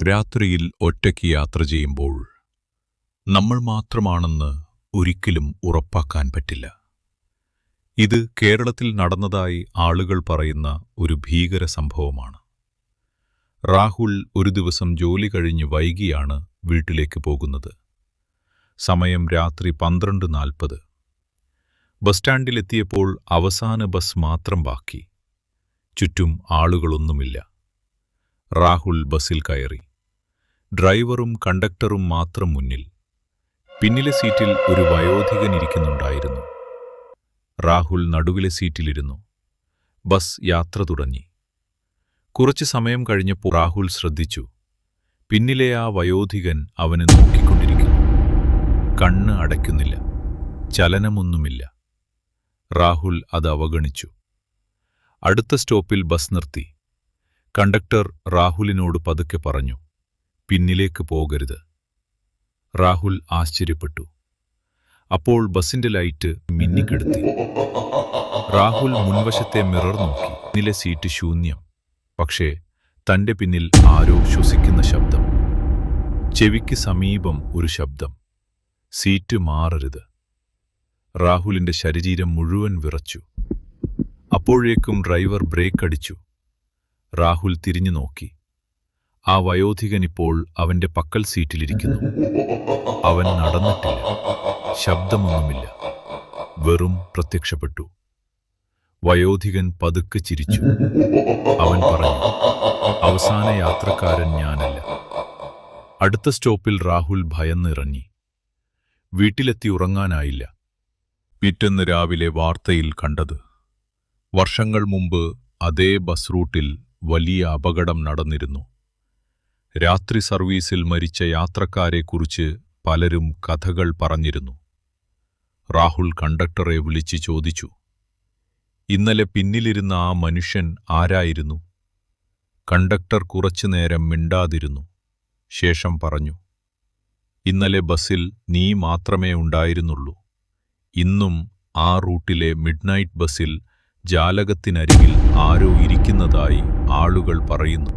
രാത്രിയിൽ ഒറ്റയ്ക്ക് യാത്ര ചെയ്യുമ്പോൾ നമ്മൾ മാത്രമാണെന്ന് ഒരിക്കലും ഉറപ്പാക്കാൻ പറ്റില്ല. ഇത് കേരളത്തിൽ നടന്നതായി ആളുകൾ പറയുന്ന ഒരു ഭീകര സംഭവമാണ്. രാഹുൽ ഒരു ദിവസം ജോലി കഴിഞ്ഞ് വൈകിയാണ് വീട്ടിലേക്ക് പോകുന്നത്. സമയം രാത്രി 12:40. ബസ് സ്റ്റാൻഡിലെത്തിയപ്പോൾ അവസാന ബസ് മാത്രം ബാക്കി. ചുറ്റും ആളുകളൊന്നുമില്ല. രാഹുൽ ബസ്സിൽ കയറി. ഡ്രൈവറും കണ്ടക്ടറും മാത്രം മുന്നിൽ. പിന്നിലെ സീറ്റിൽ ഒരു വയോധികൻ ഇരിക്കുന്നുണ്ടായിരുന്നു. രാഹുൽ നടുവിലെ സീറ്റിലിരുന്നു. ബസ് യാത്ര തുടങ്ങി. കുറച്ചു സമയം കഴിഞ്ഞപ്പോൾ രാഹുൽ ശ്രദ്ധിച്ചു. പിന്നിലെ ആ വയോധികൻ അവനെ നോക്കിക്കൊണ്ടിരിക്കുന്നു. കണ്ണ് അടയ്ക്കുന്നില്ല. ചലനമൊന്നുമില്ല. രാഹുൽ അത് അവഗണിച്ചു. അടുത്ത സ്റ്റോപ്പിൽ ബസ് നിർത്തി. കണ്ടക്ടർ രാഹുലിനോട് പതുക്കെ പറഞ്ഞു, പിന്നിലേക്ക് പോകരുത്. രാഹുൽ ആശ്ചര്യപ്പെട്ടു. അപ്പോൾ ബസിന്റെ ലൈറ്റ് മിന്നിക്കെടുത്തി. രാഹുൽ മുൻവശത്തെ മിറർ നോക്കി. പിന്നിലെ സീറ്റ് ശൂന്യം. പക്ഷേ തന്റെ പിന്നിൽ ആരോ ശ്വസിക്കുന്ന ശബ്ദം. ചെവിക്ക് സമീപം ഒരു ശബ്ദം, സീറ്റ് മാറരുത്. രാഹുലിന്റെ ശരീരം മുഴുവൻ വിറച്ചു. അപ്പോഴേക്കും ഡ്രൈവർ ബ്രേക്ക് അടിച്ചു. രാഹുൽ തിരിഞ്ഞു നോക്കി. ആ വയോധികൻ ഇപ്പോൾ അവന്റെ പക്കൽ സീറ്റിലിരിക്കുന്നു. അവൻ നടന്നിട്ടില്ല. ശബ്ദമൊന്നുമില്ല. വെറും പ്രത്യക്ഷപ്പെട്ടു. വയോധികൻ പതുക്കെ ചിരിച്ചു. അവൻ പറഞ്ഞു, അവസാന യാത്രക്കാരൻ ഞാനല്ല. അടുത്ത സ്റ്റോപ്പിൽ രാഹുൽ ഭയന്നിറങ്ങി. വീട്ടിലെത്തി ഉറങ്ങാനായില്ല. പിറ്റേന്ന് രാവിലെ വാർത്തയിൽ കണ്ടത്, വർഷങ്ങൾ മുമ്പ് അതേ ബസ് റൂട്ടിൽ വലിയ അപകടം നടന്നിരുന്നു. രാത്രി സർവീസിൽ മരിച്ച യാത്രക്കാരെക്കുറിച്ച് പലരും കഥകൾ പറഞ്ഞിരുന്നു. രാഹുൽ കണ്ടക്ടറെ വിളിച്ച് ചോദിച്ചു, ഇന്നലെ പിന്നിലിരുന്ന ആ മനുഷ്യൻ ആരായിരുന്നു? കണ്ടക്ടർ കുറച്ചുനേരം മിണ്ടാതിരുന്നു. ശേഷം പറഞ്ഞു, ഇന്നലെ ബസ്സിൽ നീ മാത്രമേ ഉണ്ടായിരുന്നുള്ളൂ. ഇന്നും ആ റൂട്ടിലെ മിഡ്നൈറ്റ് ബസ്സിൽ ജാലകത്തിനരികിൽ ആരോ ഇരിക്കുന്നതായി ആളുകൾ പറയുന്നു.